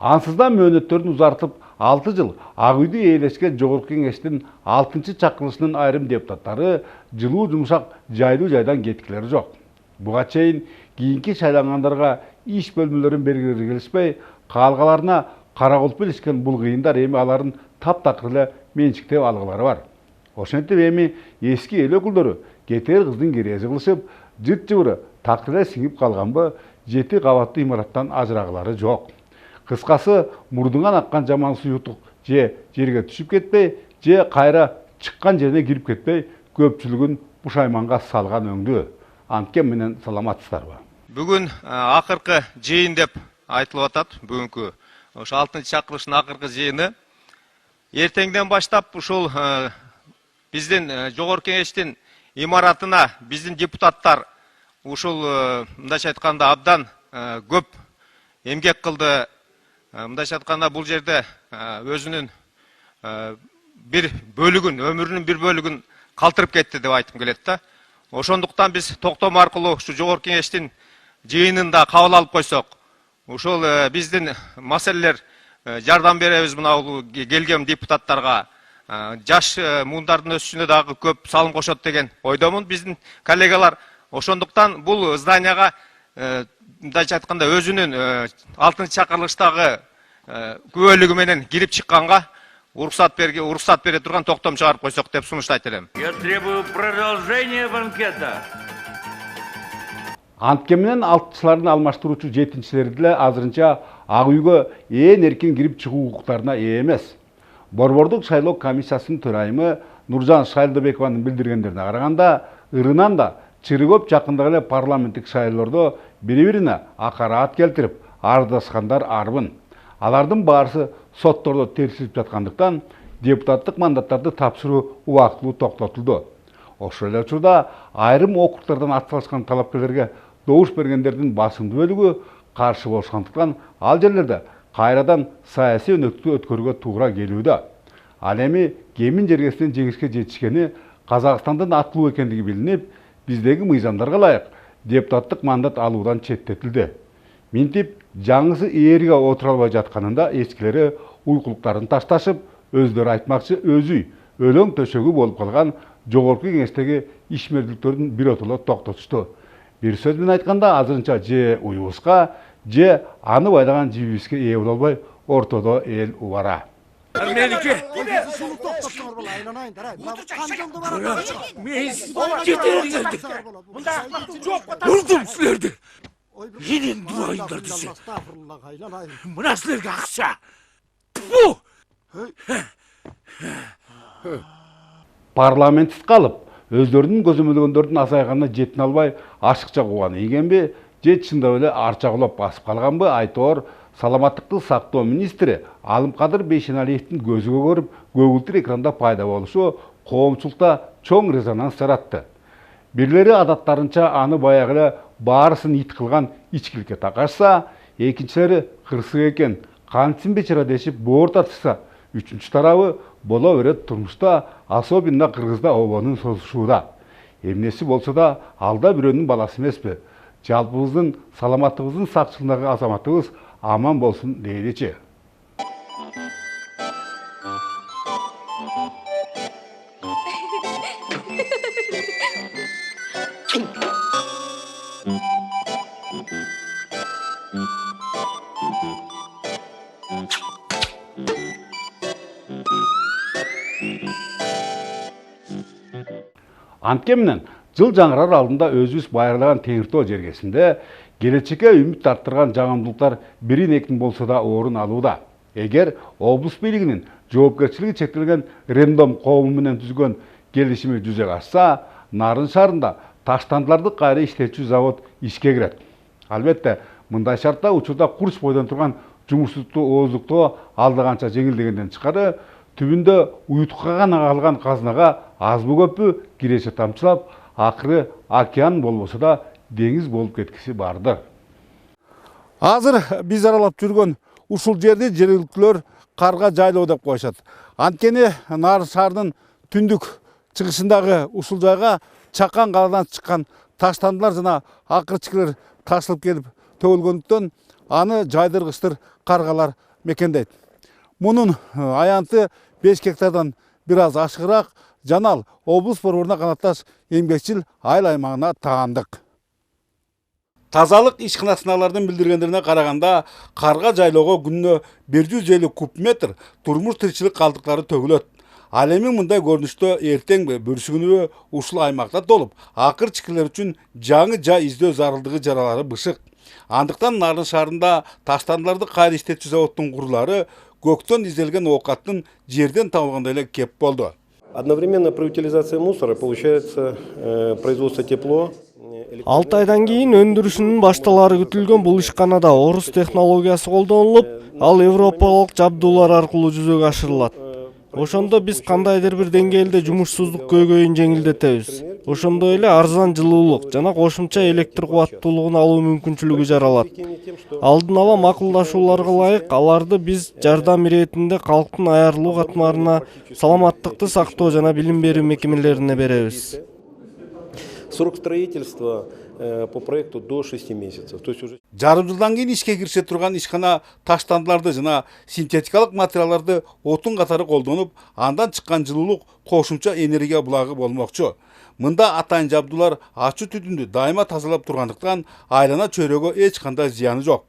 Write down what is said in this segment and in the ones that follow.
Ансыздан мөөнөттөрүн узартып 6 жыл Ак үйдү ээлешкен Жогорку Кеңештин 6-чакырылышынын айрым депутаттары жылуу жумшак жайлуу жайдан кеткилери жок. Буга чейин кийинки шайлангандарга иш бөлмөлөрүн бергилери келишпей, калгаларына кара колпу илишкен бул кыйындар эми алардын таптакыр эле менчиктеп алгылары бар. Ошентип эми эски эл өкүлдөрү кетер кыздын кирези кылышып, жыт-жыбыры такыр эле сиңип калганбы, 7 кабаттуу имараттан ажырагылары жок. Кыскасы, мурдуңан аккан жаман суюктук же жерге түшүп кетпей, же кайра чыккан жерине кирип кетпей, көпчүлүгүн пушайманга салган өңдүү. Анткен менен саламатсыздарбы? Бүгүн акыркы жыйын деп айтылып атат. Бүгүнкү ошо 6-чакырылыштын акыркы жыйыны. Эртеңден баштап ушул биздин Жогорку Кеңештин имаратына биздин депутаттар ушул мындайча айтканда абдан көп эмгек кылды. Мындайча айтканда бул жерде өзүнүн бир бөлүгүн, өмүрүнүн бир бөлүгүн калтырып кетти деп айткым келет да. Ошондуктан биз токтом аркылуу ушу Жогорку Кеңештин жыйынында кабыл алып койсок, ушул биздин маселелер жардам беребиз мына келген депутаттарга. Жаш муундардын өсүшүнө дагы көп салым кошот деген ойдомун биздин коллегалар. Ошондуктан бул зданияга мындайча айтканда өзүнүн 6-чакырылыштагы күбөлүгү менен кирип чыкканга уруксат бере турган токтом чыгарып койсок деп сунуштайт элем. Я требую продолжения банкета. Анткен менен алтчылардын алмаштыруучу жетинчилери деле азырынча Ак үйгө эркин кирип чыгуу укуктарына ээ эмес. Борбордук шайлоо комиссиясынын төрайымы Нуржан Шайлдыбекованын билдиргендерине караганда, ырынан да чыры көп жакындагы эле парламенттик шайлоодо бири-бирине акараат келтирип, ардашкандар арбын. Алардын баарысы соттордо текшилип жаткандыктан депутаттык мандаттарды тапшыруу убактылуу токтотулду. Ошол эле учурда айрым округдардан атталышкан талапкерлерге добуш бергендердин басымдуу бөлүгү каршы болушкандыктан ал жерлерде кайрадан саясий өнөктү өткөрүүгө туура келүүдө. Ал эми кемин жергесинен жеңишке жетишкени Казакстандын аттуу экендиги билинип, биздеги мыйзамдарга ылайык депутаттык мандат алуудан четтетилди. Минтип жаңысы ээрге отура албай жатканында эскилери уйкулуктарын ташташып, өздөрү айтмакчы өзүй, өлөң төшөгү болуп калган Жогорку Кеңештеги ишмердүүлүктөрдүн биротоло токтотушту. Бир сөз менен айтканда, азырынча же уюбуска, же аны байлаган жибибизге ээ боло албай, ортодо эл убара. Urdım sizlerdi. Yine durayınlar dizi. Buna sizlerge akça. Bu! Парламентсиз калып, өздөрүнүн көзөмөлгөндөрдүн азайганына жетин албай, ашыкча кубаны ийгенби, же чындап эле арчагулап басып калганбы, айтор саламаттыкты сактоо министри Алымкадыр Бейшеналиевдин көзүгө көрүп, көгүлтүр экранда пайда болушу коомчулукта чоң резонанс жаратты. Бирлери адаттарынча аны баягы эле баарысын ит кылган ичкиликке такашса, экинчилери кырсык экен, кантсин бечара дешип боор тартышса, үчүнчү тарабы боло берет турмушта, особенно Кыргызда обонун созушууда. Эмнеси болсо да алда бирөөнүн баласы эмеспи. Жалпыбыздын саламаттыгыбыздын сакчылыгындагы азаматыбыз аман болсун дейли. Анткен менен жыл жаңырар алдында өзүбүз байырлаган Теңиртоо жергесинде келечекке үмүт арттырган жаңымдуулуктар бирин-экин болсо да орун алууда. Эгер облус бийлигинин жоопкерчилиги чектелген Рендом коому менен түзгөн келишими жүзөгө ашса, Нарын шаарында таштандыларды кайра иштетүүчү завод ишке кирет. Албетте, мындай шартта учурда курч бойдон турган жумушсуздукту ооздуктоо алда канча жеңилдегенден тышкары, түбүндө уюткка гана калган казынага азбы көппү киреше тамчылап, акыры океан болбосо да деңиз болуп кеткиси бардыр. Азыр биз аралап жүргөн ушул жерди жергиликтүүлөр карга жайлоо деп коюшат. Анткени Нарын шаарынын түндүк чыгышындагы ушул жайга чакан каладан чыккан таштандылар жана акырчыкылар ташылып келип төгүлгөндүктөн аны жайдыргычтыр каргалар мекендейт. Мунун аянты 5 гектардан biraz ашығырақ Жанал облыс борборuna канатташ эмгекчил айыл аймагына таандык. Тазалык ишканасыналардын билдиргендерине караганда карга жайлоого күнүнө 150 куб метр турмуш тиричилик калдыктары төгүлөт. Ал эми мындай көрүнүштө эртеңби бүрсүгүнүбү ушул аймакта толуп, акыр чикилер үчүн жаңы жай издөө зарылдыгы жаралары бышык. Андыктан Нарын шаарында таштандыларды кайра иштетчү заводдун курулары көктөн изделген оокаттын жерден табылгандай эле кеп болду. Одновременно при утилизации мусора получается производство тепло. 6 айдан кийин өндүрүшүнүн башталары күтүлгөн бул ишканада орус технологиясы колдонулуп, ал европалык жабдуулар аркылуу жүзөгө ашырылат. Ошондо биз кандайдыр бир деңгээлде жумушсуздук көйгөйүн жеңилдетебиз. Ошондой эле арзан жылуулук жана кошумча электр кубаттуулугун алуу мүмкүнчүлүгү жаралат. Алдын ала макулдашууларга ылайык аларды биз жардам иретинде калктын аярылуу катмарына, саламаттыкты сактоо жана билим берүү мекемелерине беребиз. Срок строительства по проекту до 6 месяцев. То есть уже Жарым жылдан кийин ишке кирише турган ишкана таштандыларды жана синтетикалык материалдарды отун катары колдонуп, андан чыккан жылуулук кошумча энергия булагы болмокчу. Мында атайын жабдуулар ачуу түтүндү дайыма тазалап тургандыктан айлана чөйрөгө эч кандай зыяны жок.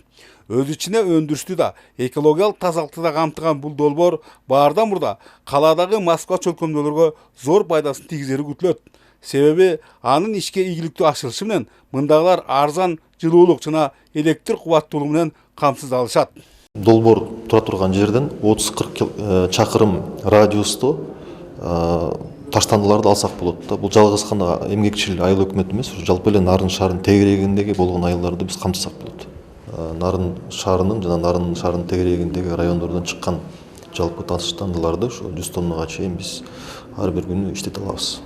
Өз ичине өндүрүштү да, экологиялык тазалыкты да камтыган бул долбоор баардан мурда калаадагы Москва чөлкөмдөлөргө зор пайдасын тийгизери күтүлөт. Себеби анын ишке ийгиликтүү ашырышы менен мындагылар арзан жылуулук жана электр кубаттуулугу менен камсыз алышат. Долбоор тура турган жерден 30-40 чакырым радиусто таштандыларды алсак болот да. Бул жалгыз гана эмгекчил айыл өкмөт эмес, жалпы эле Нарын шаарынын тегерегиндеги болгон айылдарды биз камтысак болот. Нарын шаарынын жана Нарын шаарынын тегерегиндеги райондордон чыккан жалпы таштандыларды ошо 100 тоннага чейин биз ар бир күнү иштете алабыз.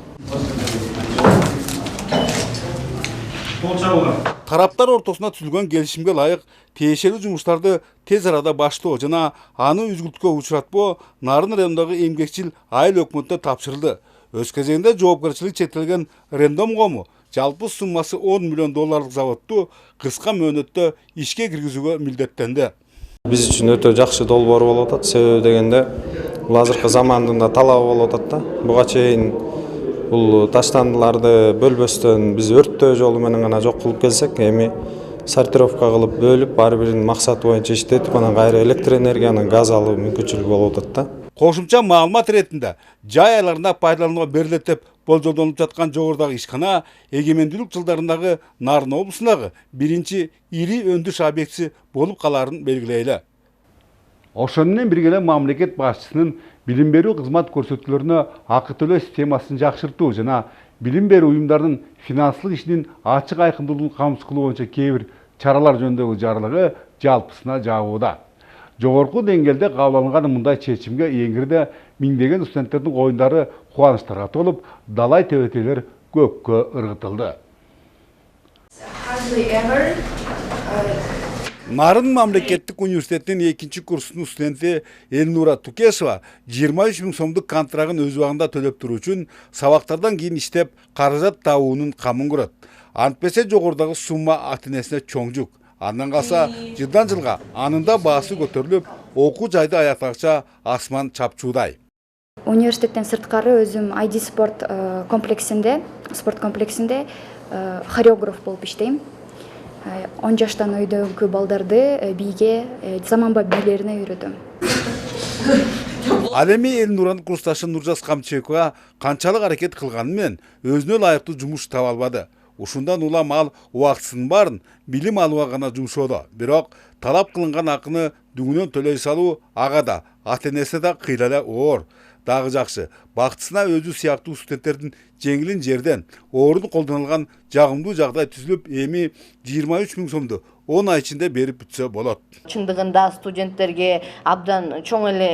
Тараптар ортосуна түзүлгөн келишимге ылайык тиешелүү жумуштарды тез арада баштоо жана аны үзгүлткө учуратпоо Нарын районундагы эмгекчил айыл өкмөтүнө тапшырылды. Өз кезегинде жоопкерчилиги чектелген Рендом кому жалпы суммасы 10 миллион долларлык заводду кыска мөөнөттө ишке киргизүүгө милдеттенди. Биз үчүн өтө жакшы долбоор болуп атат. Себеби дегенде бул азыркы замандын да талабы болуп атат да. Буга чейин бул таштандыларды бөлбөстөн биз өрттөө жолу менен гана жок кылып келсек, эми сортировка кылып бөлүп, ар биринин максаты боюнча иштетип, анан кайра электр энергияны газ алуу мүмкүнчүлүгү болуп атат да. Кошумча маалымат иретинде жай айларында пайдаланууга берилет деп болжолдонуп жаткан жогорудагы ишкана эгемендүүлүк жылдарындагы Нарын облусундагы биринчи ири өндүрүш объектиси болуп калаарын белгилейли. Ошону менен бирге эле мамлекет башчысынын билим берүү кызмат көрсөтүүлөрүнө акы төлөө системасын жакшыртуу жана билим берүү уюмдарынын финансылык ишинин ачык айкындуулугун камсыз кылуу боюнча кээ бир чаралар жөнүндөгү жарлыгы жалпысына жабууда. Жогорку деңгээлде кабыл алынган мындай чечимге эңирде миңдеген студенттердин коюндары кубанычтарга толуп, далай тебетелер көккө ыргытылды. Нарын мамлекеттик университетинин 2-курсунун студенти Элнура Тукешова 23 000 сомдук контрагын өз убагында төлөп туруу үчүн сабактардан кийин иштеп каражат табуунун камын көрөт. Антпесе жогорудагы сумма ата-энесине чоң жүк. Андан калса жылдан жылга анында баасы көтөрүлүп, окуу жайды аяктагыча асман чапчуудай. Университеттен сырткары өзүм ID спорт комплексинде хореограф болуп иштейм. 10 жаштан өйдөгү балдарды бийге, заманбап бийлерине үйрөтөм. Ал эми Элнуранын курсташы Нуржас Камчекова канчалык аракет кылганы менен өзүнө ылайыктуу жумуш таба албады. Ушундан улам ал убактысынын баарын билим алууга гана жумшоодо. Бирок талап кылынган акыны дүңүнөн төлөй салуу ага да, ата-энесине да кыйла эле оор. Дагы жакшы, бактысына өзү сыяктуу студенттердин жеңилин жерден, орун колдонулган жагымдуу жагдай түзүлүп, эми 23 000 сомду 10 ай ичинде берип бүтсө болот. Чындыгында студенттерге абдан чоң эле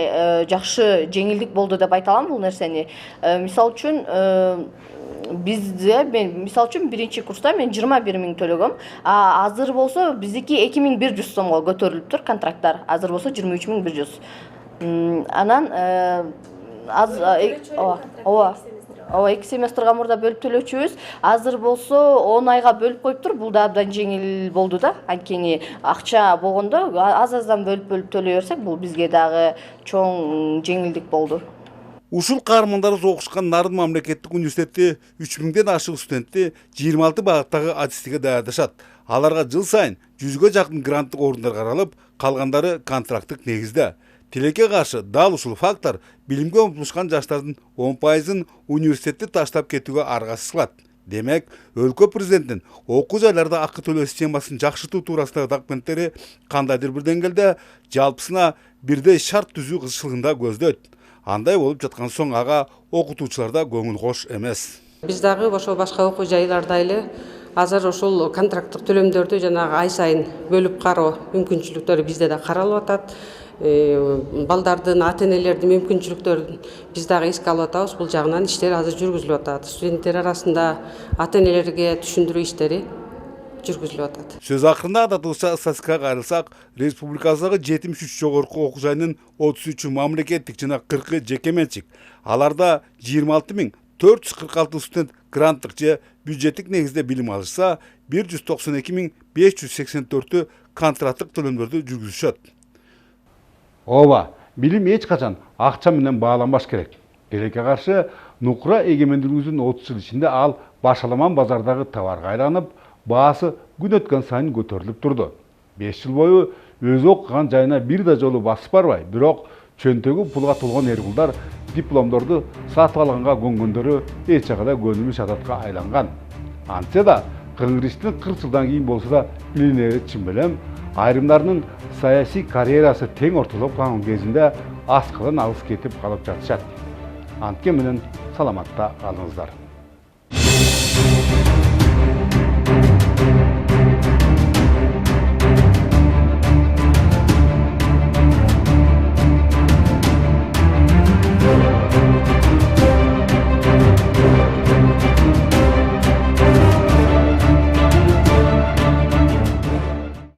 жакшы жеңилдик болду деп айта алам бул нерсени. Мисал үчүн мен мисал үчүн 1-курста мен 21 000 төлөгөм. Азыр болсо биздики 2100 сомго көтөрүлүптүр контракттар. Азыр болсо 23 100. Анан ооба 2 семестрга мурда бөлүп төлөчүбүз. Азыр болсо 10 айга бөлүп коюптур. Бул да абдан жеңил болду да. Анткени акча болгондо аз-аздан бөлүп төлөй берсек, бул бизге дагы чоң жеңилдик болду. Ушул каармандары согушкан Нарын мамлекеттик университети 3000ден ашык студентти 26 багыттагы адистикке даярдашат. Аларга жыл сайын 100га жакын гранттык орундар каралып, калгандары контракттык негизде. Тилекке каршы дал ушул фактор билимге умтулушкан жаштардын 10%-ын университетти таштап кетүүгө аргасыз кылат. Демек, өлкө президентинин окуу жайларда акы төлөө системасын жакшыртуу туурасындагы документтери кандайдыр бир деңгээлде жалпысына бирдей шарт түзүү кызыкчылыгында көздөйт. Андай болуп жаткан соң ага окутуучулар да көңүл кош эмес. Биз дагы ошол башка окуу жайларда эле азыр ошол контракттык төлөмдөрдү жанагы ай сайын бөлүп кароо мүмкүнчүлүктөрү бизде да каралып атат. Балдардын, ата-энелердин мүмкүнчүлүктөрүн биз дагы эске алып атабыз. Бул жагынан иштер азыр жүргүзүлүп атат. Студенттер арасында ата-энелерге түшүндүрүү иштери жүргүзүлүп атат. Сөз акырында датылса статистикага кайрылсак, республикабыздагы 73 жогорку окуу жайынын 33 мамлекеттик жана 40 жеке менчик. Аларда 26446 студент гранттык же бюджеттик негизде билим алышса, 192584 контракттык төлөмдөрдү жүргүзүшөт. Ооба, билим эч качан акча менен бааланбаш керек. Тилекке каршы нукура эгемендигибиздин 30 жыл ичинде ал башаламан базардагы товарга айланып, баасы күн өткөн сайын көтөрүлүп турду. 5 жыл бою өзү окуган жайына бир да жолу басып барбай, бирок чөнтөгү пулга толгон эркулдар дипломдорду сатып алганга көнгөндөрү эч жагы да көнүмүш адатка айланган. Антсе да кыргызстын 40 жылдан кийин болсо да билинери чын белем, айрымдарынын саясий карьерасы тең ортолоп калган кезинде аскыдан алыс кетип калып жатышат. Антке менен саламатта калыңыздар.